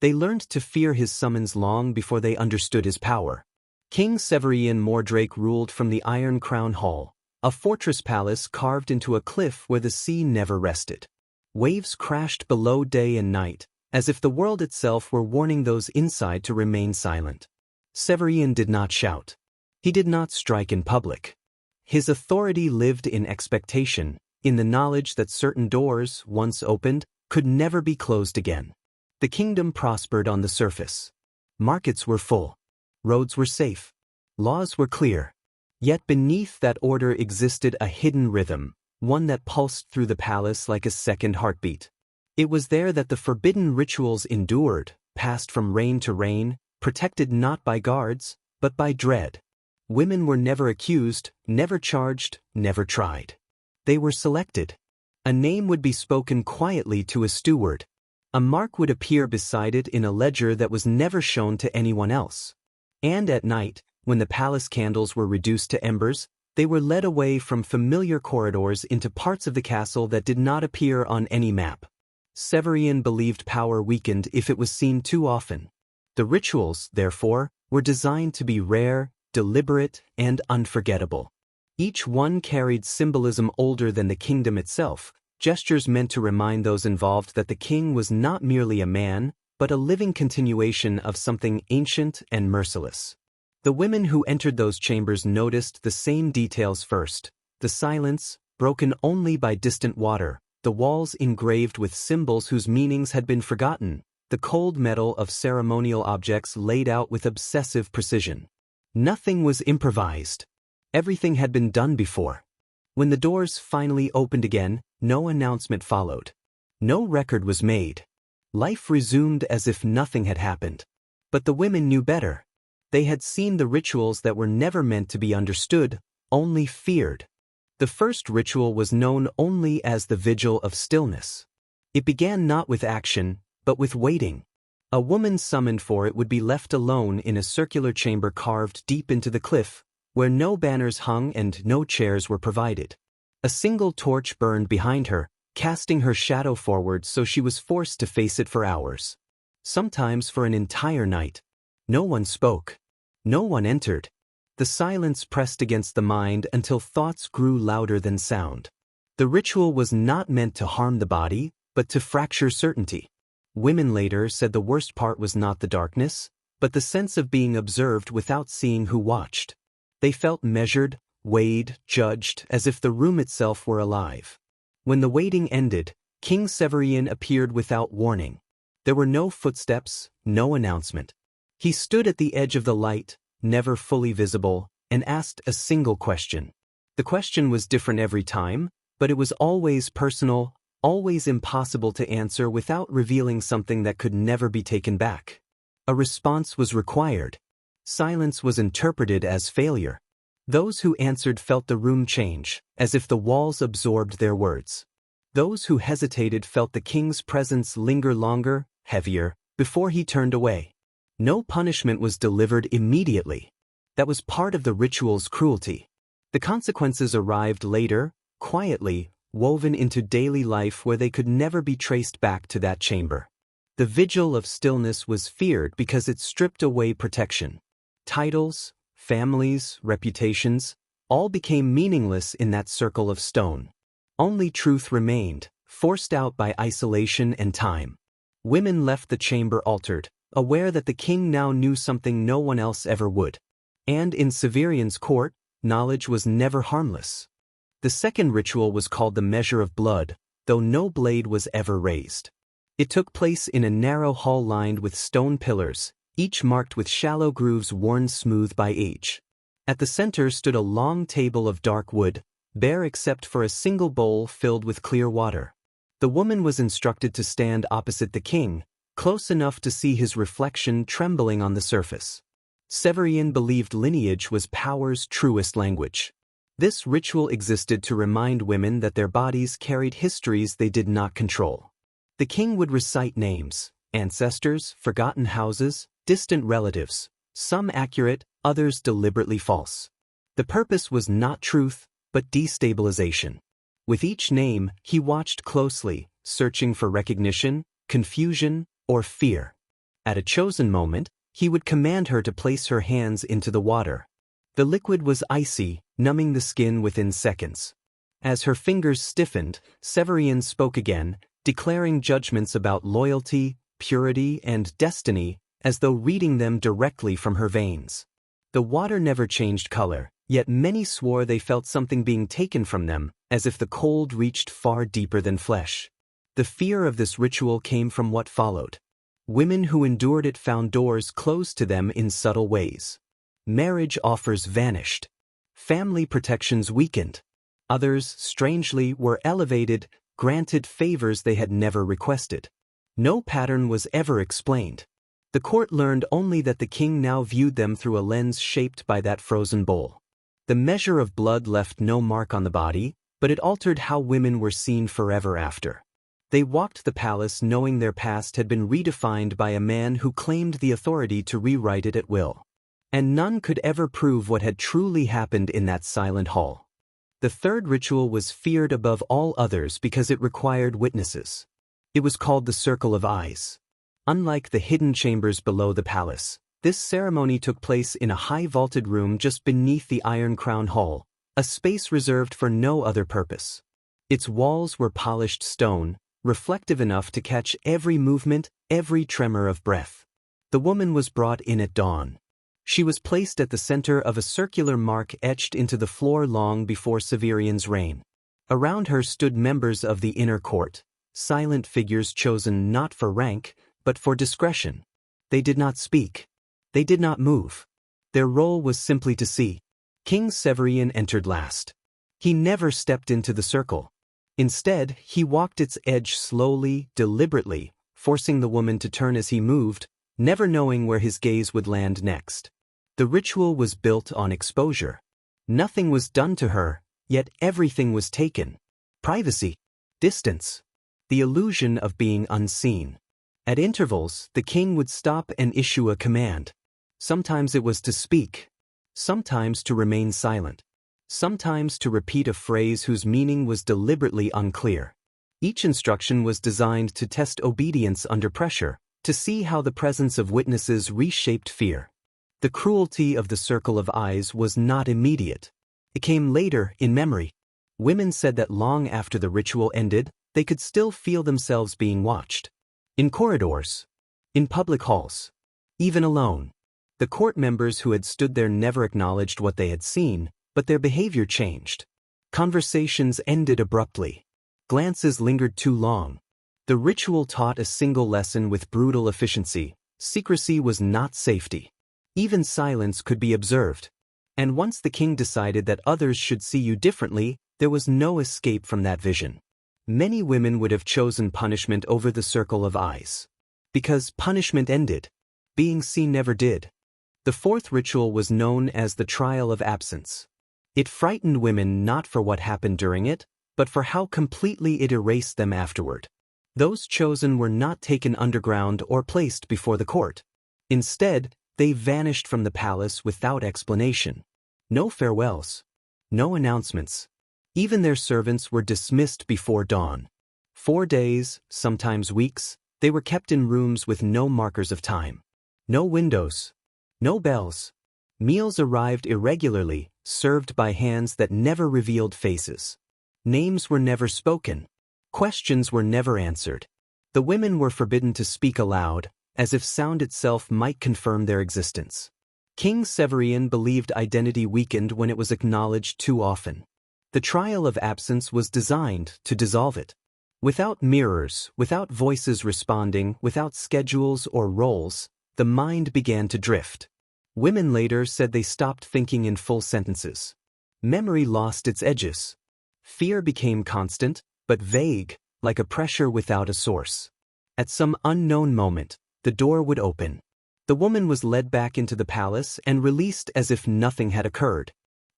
They learned to fear his summons long before they understood his power. King Severian Mordrake ruled from the Iron Crown Hall, a fortress palace carved into a cliff where the sea never rested. Waves crashed below day and night, as if the world itself were warning those inside to remain silent. Severian did not shout. He did not strike in public. His authority lived in expectation, in the knowledge that certain doors, once opened, could never be closed again. The kingdom prospered on the surface. Markets were full. Roads were safe. Laws were clear. Yet beneath that order existed a hidden rhythm, one that pulsed through the palace like a second heartbeat. It was there that the forbidden rituals endured, passed from reign to reign, protected not by guards, but by dread. Women were never accused, never charged, never tried. They were selected. A name would be spoken quietly to a steward. A mark would appear beside it in a ledger that was never shown to anyone else. And at night, when the palace candles were reduced to embers, they were led away from familiar corridors into parts of the castle that did not appear on any map. Severian believed power weakened if it was seen too often. The rituals, therefore, were designed to be rare, deliberate, and unforgettable. Each one carried symbolism older than the kingdom itself, gestures meant to remind those involved that the king was not merely a man, but a living continuation of something ancient and merciless. The women who entered those chambers noticed the same details first: the silence, broken only by distant water, the walls engraved with symbols whose meanings had been forgotten, the cold metal of ceremonial objects laid out with obsessive precision. Nothing was improvised. Everything had been done before. When the doors finally opened again, no announcement followed. No record was made. Life resumed as if nothing had happened. But the women knew better. They had seen the rituals that were never meant to be understood, only feared. The first ritual was known only as the Vigil of Stillness. It began not with action, but with waiting. A woman summoned for it would be left alone in a circular chamber carved deep into the cliff, where no banners hung and no chairs were provided. A single torch burned behind her, casting her shadow forward so she was forced to face it for hours. Sometimes for an entire night. No one spoke. No one entered. The silence pressed against the mind until thoughts grew louder than sound. The ritual was not meant to harm the body, but to fracture certainty. Women later said the worst part was not the darkness, but the sense of being observed without seeing who watched. They felt measured, weighed, judged, as if the room itself were alive. When the waiting ended, King Severian appeared without warning. There were no footsteps, no announcement. He stood at the edge of the light, never fully visible, and asked a single question. The question was different every time, but it was always personal, always impossible to answer without revealing something that could never be taken back. A response was required. Silence was interpreted as failure. Those who answered felt the room change, as if the walls absorbed their words. Those who hesitated felt the king's presence linger longer, heavier, before he turned away. No punishment was delivered immediately. That was part of the ritual's cruelty. The consequences arrived later, quietly, woven into daily life where they could never be traced back to that chamber. The Vigil of Stillness was feared because it stripped away protection. Titles, families, reputations, all became meaningless in that circle of stone. Only truth remained, forced out by isolation and time. Women left the chamber altered, aware that the king now knew something no one else ever would. And in Severian's court, knowledge was never harmless. The second ritual was called the Measure of Blood, though no blade was ever raised. It took place in a narrow hall lined with stone pillars, each marked with shallow grooves worn smooth by age. At the center stood a long table of dark wood, bare except for a single bowl filled with clear water. The woman was instructed to stand opposite the king, close enough to see his reflection trembling on the surface. Severian believed lineage was power's truest language. This ritual existed to remind women that their bodies carried histories they did not control. The king would recite names, ancestors, forgotten houses, distant relatives, some accurate, others deliberately false. The purpose was not truth, but destabilization. With each name, he watched closely, searching for recognition, confusion, or fear. At a chosen moment, he would command her to place her hands into the water. The liquid was icy, numbing the skin within seconds. As her fingers stiffened, Severian spoke again, declaring judgments about loyalty, purity, and destiny, as though reading them directly from her veins. The water never changed color, yet many swore they felt something being taken from them, as if the cold reached far deeper than flesh. The fear of this ritual came from what followed. Women who endured it found doors closed to them in subtle ways. Marriage offers vanished. Family protections weakened. Others, strangely, were elevated, granted favors they had never requested. No pattern was ever explained. The court learned only that the king now viewed them through a lens shaped by that frozen bowl. The measure of blood left no mark on the body, but it altered how women were seen forever after. They walked the palace knowing their past had been redefined by a man who claimed the authority to rewrite it at will. And none could ever prove what had truly happened in that silent hall. The third ritual was feared above all others because it required witnesses. It was called the Circle of Eyes. Unlike the hidden chambers below the palace, this ceremony took place in a high vaulted room just beneath the Iron Crown Hall, a space reserved for no other purpose. Its walls were polished stone, reflective enough to catch every movement, every tremor of breath. The woman was brought in at dawn. She was placed at the center of a circular mark etched into the floor long before Severian's reign. Around her stood members of the inner court, silent figures chosen not for rank, but for discretion. They did not speak. They did not move. Their role was simply to see. King Severian entered last. He never stepped into the circle. Instead, he walked its edge slowly, deliberately, forcing the woman to turn as he moved, never knowing where his gaze would land next. The ritual was built on exposure. Nothing was done to her, yet everything was taken. Privacy, distance, the illusion of being unseen. At intervals, the king would stop and issue a command. Sometimes it was to speak. Sometimes to remain silent. Sometimes to repeat a phrase whose meaning was deliberately unclear. Each instruction was designed to test obedience under pressure, to see how the presence of witnesses reshaped fear. The cruelty of the Circle of Eyes was not immediate. It came later, in memory. Women said that long after the ritual ended, they could still feel themselves being watched. In corridors. In public halls. Even alone. The court members who had stood there never acknowledged what they had seen, but their behavior changed. Conversations ended abruptly. Glances lingered too long. The ritual taught a single lesson with brutal efficiency: secrecy was not safety. Even silence could be observed. And once the king decided that others should see you differently, there was no escape from that vision. Many women would have chosen punishment over the Circle of Eyes. Because punishment ended. Being seen never did. The fourth ritual was known as the Trial of Absence. It frightened women not for what happened during it, but for how completely it erased them afterward. Those chosen were not taken underground or placed before the court. Instead, they vanished from the palace without explanation. No farewells. No announcements. Even their servants were dismissed before dawn. 4 days, sometimes weeks, they were kept in rooms with no markers of time. No windows. No bells. Meals arrived irregularly, served by hands that never revealed faces. Names were never spoken. Questions were never answered. The women were forbidden to speak aloud, as if sound itself might confirm their existence. King Severian believed identity weakened when it was acknowledged too often. The Trial of Absence was designed to dissolve it. Without mirrors, without voices responding, without schedules or roles, the mind began to drift. Women later said they stopped thinking in full sentences. Memory lost its edges. Fear became constant, but vague, like a pressure without a source. At some unknown moment, the door would open. The woman was led back into the palace and released as if nothing had occurred.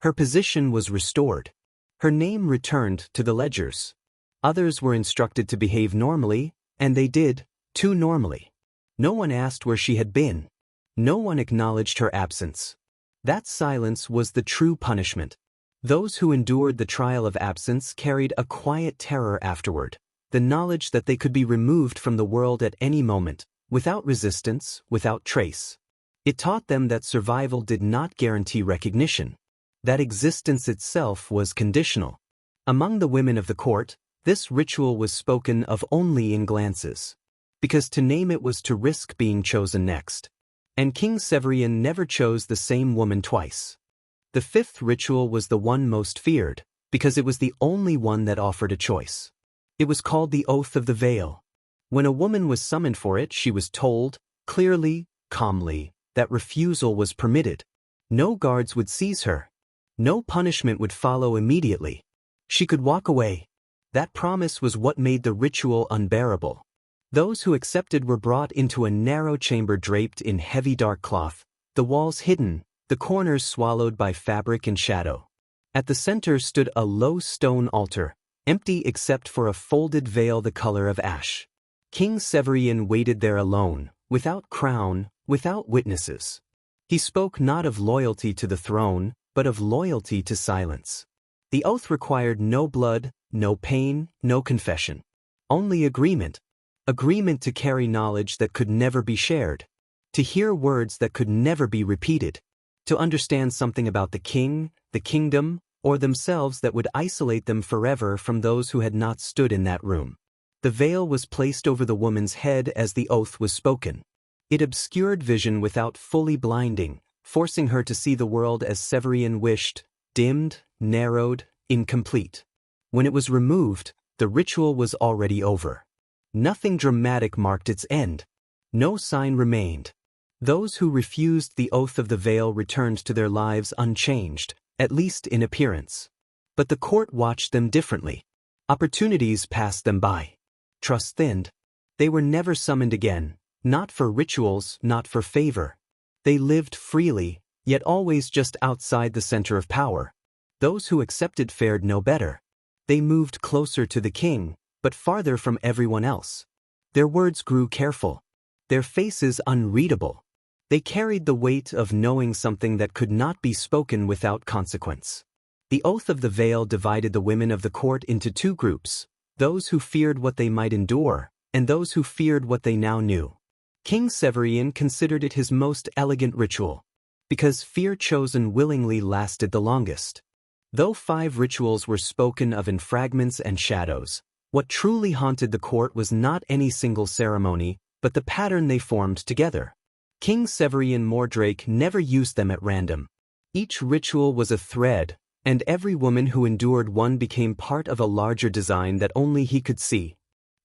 Her position was restored. Her name returned to the ledgers. Others were instructed to behave normally, and they did, too normally. No one asked where she had been. No one acknowledged her absence. That silence was the true punishment. Those who endured the Trial of Absence carried a quiet terror afterward, the knowledge that they could be removed from the world at any moment, without resistance, without trace. It taught them that survival did not guarantee recognition, that existence itself was conditional. Among the women of the court, this ritual was spoken of only in glances, because to name it was to risk being chosen next. And King Severian never chose the same woman twice. The fifth ritual was the one most feared, because it was the only one that offered a choice. It was called the Oath of the Veil. When a woman was summoned for it, she was told, clearly, calmly, that refusal was permitted. No guards would seize her. No punishment would follow immediately. She could walk away. That promise was what made the ritual unbearable. Those who accepted were brought into a narrow chamber draped in heavy dark cloth, the walls hidden, the corners swallowed by fabric and shadow. At the center stood a low stone altar, empty except for a folded veil the color of ash. King Severian waited there alone, without crown, without witnesses. He spoke not of loyalty to the throne, but of loyalty to silence. The oath required no blood, no pain, no confession. Only agreement. Agreement to carry knowledge that could never be shared. To hear words that could never be repeated. To understand something about the king, the kingdom, or themselves that would isolate them forever from those who had not stood in that room. The veil was placed over the woman's head as the oath was spoken. It obscured vision without fully blinding, forcing her to see the world as Severian wished, dimmed, narrowed, incomplete. When it was removed, the ritual was already over. Nothing dramatic marked its end. No sign remained. Those who refused the oath of the veil returned to their lives unchanged, at least in appearance. But the court watched them differently. Opportunities passed them by. Trust thinned. They were never summoned again, not for rituals, not for favor. They lived freely, yet always just outside the center of power. Those who accepted fared no better. They moved closer to the king, but farther from everyone else. Their words grew careful. Their faces unreadable. They carried the weight of knowing something that could not be spoken without consequence. The oath of the veil divided the women of the court into two groups, those who feared what they might endure, and those who feared what they now knew. King Severian considered it his most elegant ritual, because fear chosen willingly lasted the longest. Though 5 rituals were spoken of in fragments and shadows, what truly haunted the court was not any single ceremony, but the pattern they formed together. King Severian Mordrake never used them at random. Each ritual was a thread, and every woman who endured one became part of a larger design that only he could see.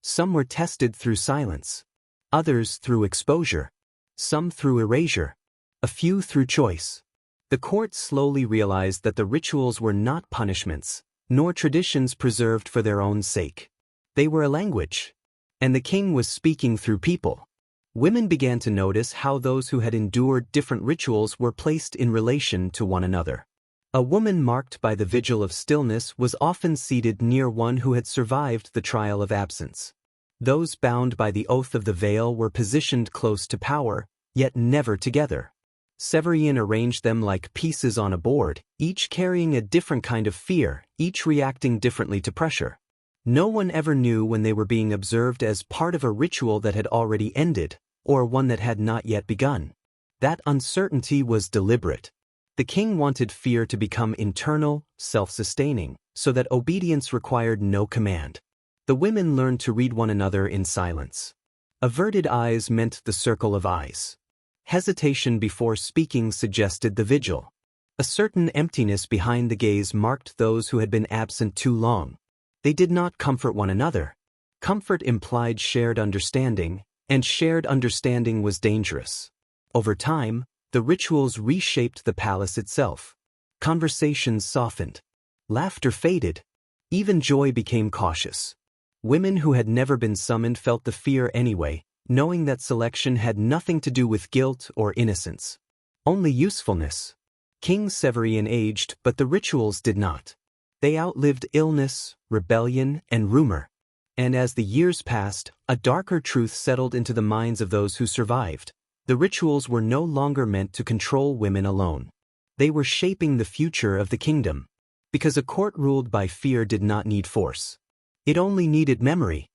Some were tested through silence, others through exposure, some through erasure, a few through choice. The court slowly realized that the rituals were not punishments, nor traditions preserved for their own sake. They were a language, and the king was speaking through people. Women began to notice how those who had endured different rituals were placed in relation to one another. A woman marked by the vigil of stillness was often seated near one who had survived the trial of absence. Those bound by the oath of the veil were positioned close to power, yet never together. Severian arranged them like pieces on a board, each carrying a different kind of fear, each reacting differently to pressure. No one ever knew when they were being observed as part of a ritual that had already ended, or one that had not yet begun. That uncertainty was deliberate. The king wanted fear to become internal, self-sustaining, so that obedience required no command. The women learned to read one another in silence. Averted eyes meant the circle of eyes. Hesitation before speaking suggested the vigil. A certain emptiness behind the gaze marked those who had been absent too long. They did not comfort one another. Comfort implied shared understanding, and shared understanding was dangerous. Over time, the rituals reshaped the palace itself. Conversations softened. Laughter faded. Even joy became cautious. Women who had never been summoned felt the fear anyway, knowing that selection had nothing to do with guilt or innocence. Only usefulness. King Severian aged, but the rituals did not. They outlived illness, rebellion, and rumor. And as the years passed, a darker truth settled into the minds of those who survived. The rituals were no longer meant to control women alone. They were shaping the future of the kingdom. Because a court ruled by fear did not need force. It only needed memory.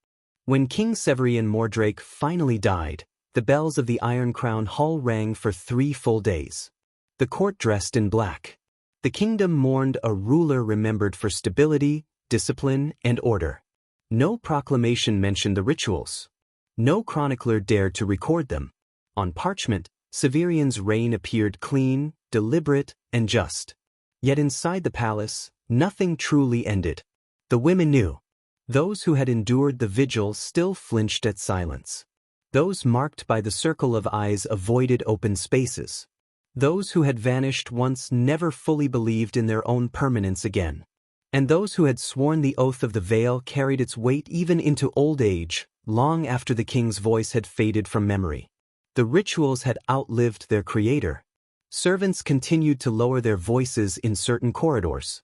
When King Severian Mordrake finally died, The bells of the Iron Crown Hall rang for 3 full days. The court dressed in black. The kingdom mourned a ruler remembered for stability, discipline, and order. No proclamation mentioned the rituals. No chronicler dared to record them. On parchment, Severian's reign appeared clean, deliberate, and just. Yet inside the palace, nothing truly ended. The women knew. Those who had endured the vigil still flinched at silence. Those marked by the circle of eyes avoided open spaces. Those who had vanished once never fully believed in their own permanence again. And those who had sworn the oath of the veil carried its weight even into old age, long after the king's voice had faded from memory. The rituals had outlived their creator. Servants continued to lower their voices in certain corridors.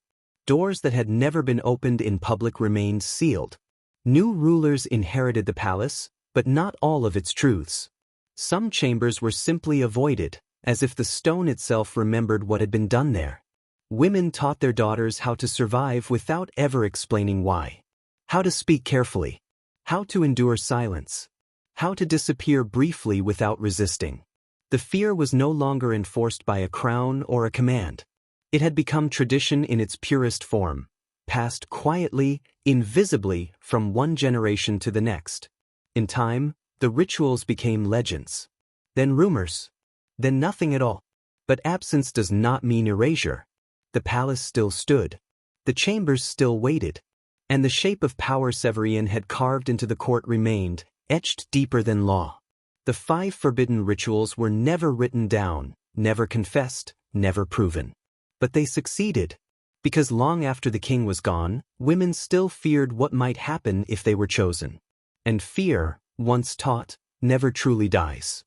Doors that had never been opened in public remained sealed. New rulers inherited the palace, but not all of its truths. Some chambers were simply avoided, as if the stone itself remembered what had been done there. Women taught their daughters how to survive without ever explaining why. How to speak carefully. How to endure silence. How to disappear briefly without resisting. The fear was no longer enforced by a crown or a command. It had become tradition in its purest form, passed quietly, invisibly, from one generation to the next. In time, the rituals became legends. Then rumors. Then nothing at all. But absence does not mean erasure. The palace still stood. The chambers still waited. And the shape of power Severian had carved into the court remained, etched deeper than law. The 5 forbidden rituals were never written down, never confessed, never proven. But they succeeded. Because long after the king was gone, women still feared what might happen if they were chosen. And fear, once taught, never truly dies.